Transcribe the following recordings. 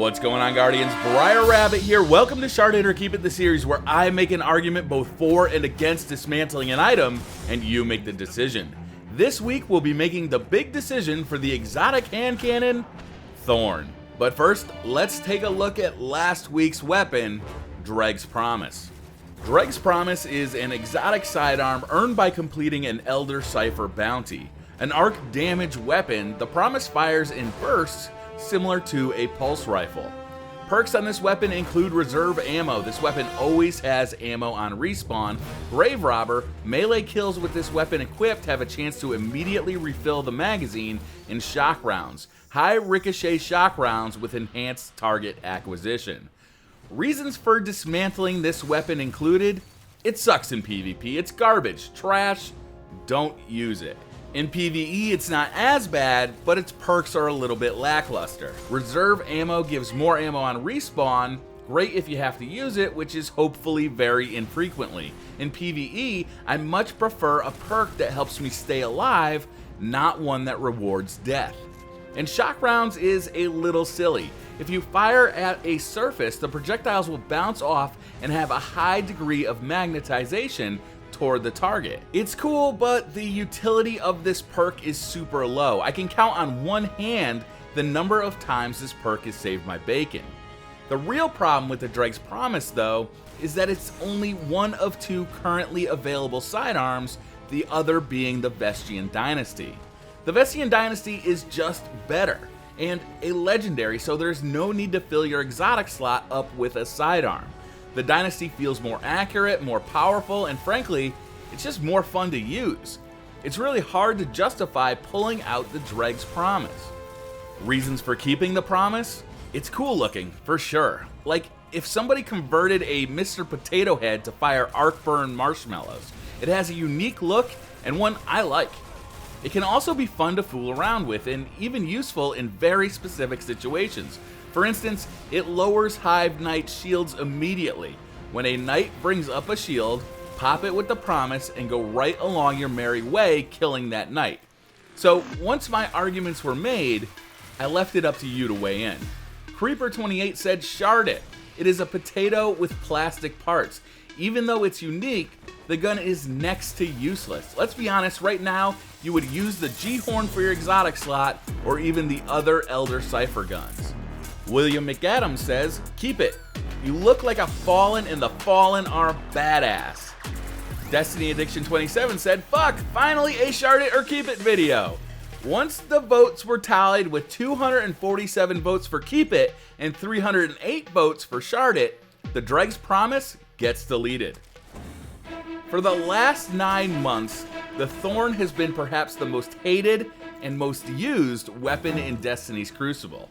What's going on, Guardians? Briar Rabbit here. Welcome to Shard It or Keep It, the series where I make an argument both for and against dismantling an item, and you make the decision. This week, we'll be making the big decision for the exotic hand cannon, Thorn. But first, let's take a look at last week's weapon, Dreg's Promise. Dreg's Promise is an exotic sidearm earned by completing an Elder Cipher bounty. An arc damage weapon, the Promise fires in bursts similar to a pulse rifle. Perks on this weapon include reserve ammo. This weapon always has ammo on respawn. Grave Robber, melee kills with this weapon equipped have a chance to immediately refill the magazine in shock rounds. High ricochet shock rounds with enhanced target acquisition. Reasons for dismantling this weapon included: it sucks in PvP, it's garbage, trash, don't use it. In PvE, it's not as bad, but its perks are a little bit lackluster. Reserve ammo gives more ammo on respawn, great if you have to use it, which is hopefully very infrequently. In PvE, I much prefer a perk that helps me stay alive, not one that rewards death. And shock rounds is a little silly. If you fire at a surface, the projectiles will bounce off and have a high degree of magnetization toward the target. It's cool, but the utility of this perk is super low. I can count on one hand the number of times this perk has saved my bacon. The real problem with the Dreg's Promise, though, is that it's only one of two currently available sidearms, the other being the Vestian Dynasty. The Vestian Dynasty is just better, and a legendary, so there's no need to fill your exotic slot up with a sidearm. The Dynasty feels more accurate, more powerful, and frankly, it's just more fun to use. It's really hard to justify pulling out the Dreg's Promise. Reasons for keeping the Promise? It's cool looking, for sure. Like, if somebody converted a Mr. Potato Head to fire arc burn marshmallows. It has a unique look, and one I like. It can also be fun to fool around with, and even useful in very specific situations. For instance, it lowers Hive Knight shields immediately. When a knight brings up a shield, pop it with the Promise and go right along your merry way, killing that knight. So once my arguments were made, I left it up to you to weigh in. Creeper28 said shard it. It is a potato with plastic parts. Even though it's unique, the gun is next to useless. Let's be honest, right now, you would use the G-Horn for your exotic slot or even the other Elder Cipher guns. William McAdams says, keep it. You look like a Fallen and the Fallen are badass. Destiny Addiction 27 said, fuck, finally a shard it or keep it video. Once the votes were tallied with 247 votes for keep it and 308 votes for shard it, the Dreg's Promise gets deleted. For the last 9 months, the Thorn has been perhaps the most hated and most used weapon in Destiny's Crucible.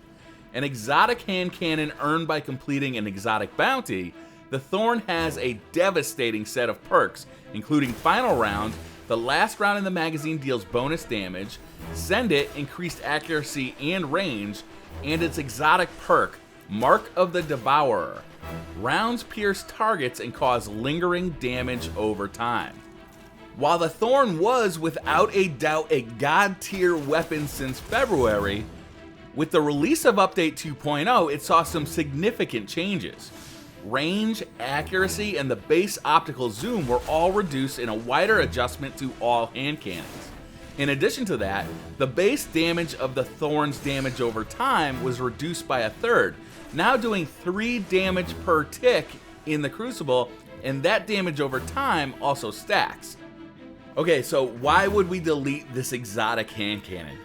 An exotic hand cannon earned by completing an exotic bounty, the Thorn has a devastating set of perks, including Final Round, the last round in the magazine deals bonus damage, Send It, increased accuracy and range, and its exotic perk, Mark of the Devourer. Rounds pierce targets and cause lingering damage over time. While the Thorn was without a doubt a god tier weapon since February, with the release of Update 2.0, it saw some significant changes. Range, accuracy, and the base optical zoom were all reduced in a wider adjustment to all hand cannons. In addition to that, the base damage of the Thorn's damage over time was reduced by a third, now doing 3 damage per tick in the Crucible, and that damage over time also stacks. Okay, so why would we delete this exotic hand cannon?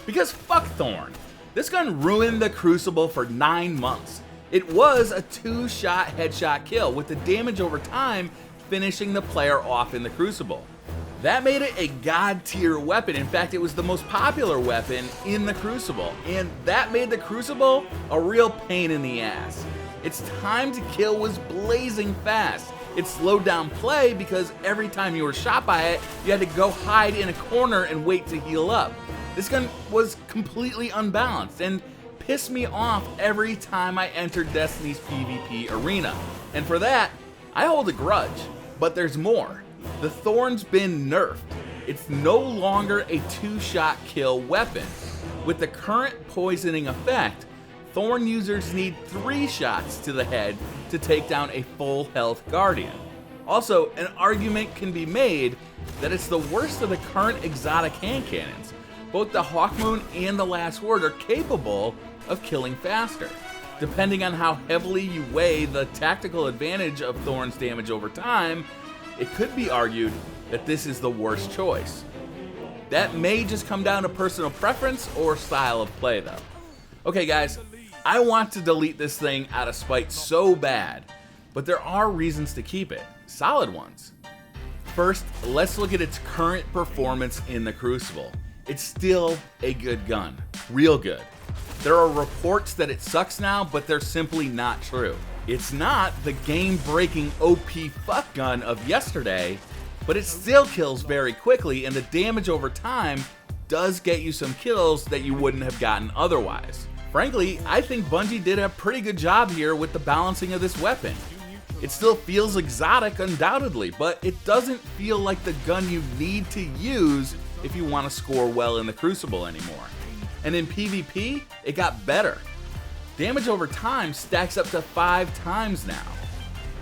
Because fuck Thorn. This gun ruined the Crucible for 9 months. It was a 2-shot headshot kill, with the damage over time finishing the player off in the Crucible. That made it a god tier weapon. In fact, it was the most popular weapon in the Crucible, and that made the Crucible a real pain in the ass. Its time to kill was blazing fast. It slowed down play because every time you were shot by it, you had to go hide in a corner and wait to heal up. This gun was completely unbalanced and pissed me off every time I entered Destiny's PvP arena. And for that, I hold a grudge. But there's more. The Thorn's been nerfed. It's no longer a 2-shot kill weapon. With the current poisoning effect, Thorn users need 3 shots to the head to take down a full health Guardian. Also, an argument can be made that it's the worst of the current exotic hand cannons. Both the Hawkmoon and the Last Word are capable of killing faster. Depending on how heavily you weigh the tactical advantage of Thorn's damage over time, it could be argued that this is the worst choice. That may just come down to personal preference or style of play though. Okay guys, I want to delete this thing out of spite so bad, but there are reasons to keep it, solid ones. First, let's look at its current performance in the Crucible. It's still a good gun, real good. There are reports that it sucks now, but they're simply not true. It's not the game-breaking OP fuck gun of yesterday, but it still kills very quickly, and the damage over time does get you some kills that you wouldn't have gotten otherwise. Frankly, I think Bungie did a pretty good job here with the balancing of this weapon. It still feels exotic undoubtedly, but it doesn't feel like the gun you need to use if you want to score well in the Crucible anymore. And in PvP, it got better. Damage over time stacks up to 5 times now.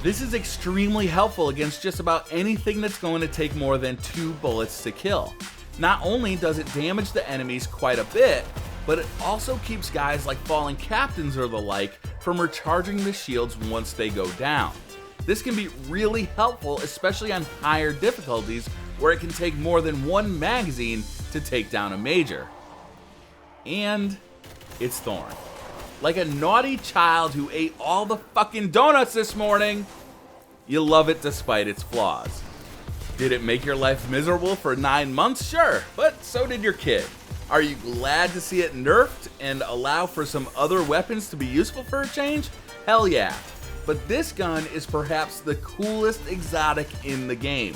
This is extremely helpful against just about anything that's going to take more than 2 bullets to kill. Not only does it damage the enemies quite a bit, but it also keeps guys like fallen captains or the like from recharging the shields once they go down. This can be really helpful, especially on higher difficulties where it can take more than 1 magazine to take down a major. And it's Thorn. Like a naughty child who ate all the fucking donuts this morning, you love it despite its flaws. Did it make your life miserable for 9 months? Sure, but so did your kid. Are you glad to see it nerfed and allow for some other weapons to be useful for a change? Hell yeah. But this gun is perhaps the coolest exotic in the game.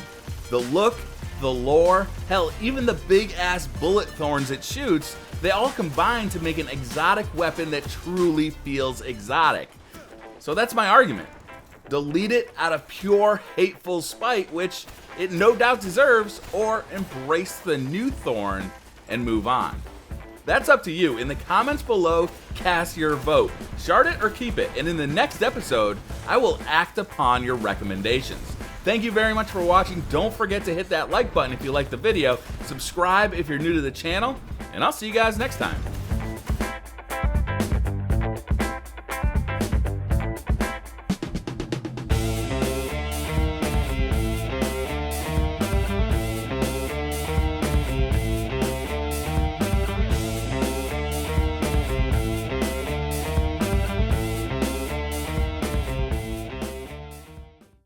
The look, the lore, hell, even the big ass bullet thorns it shoots, they all combine to make an exotic weapon that truly feels exotic. So that's my argument. Delete it out of pure hateful spite, which it no doubt deserves, or embrace the new Thorn and move on. That's up to you. In the comments below, cast your vote. Shard it or keep it, and in the next episode, I will act upon your recommendations. Thank you very much for watching. Don't forget to hit that like button if you liked the video, subscribe if you're new to the channel, and I'll see you guys next time.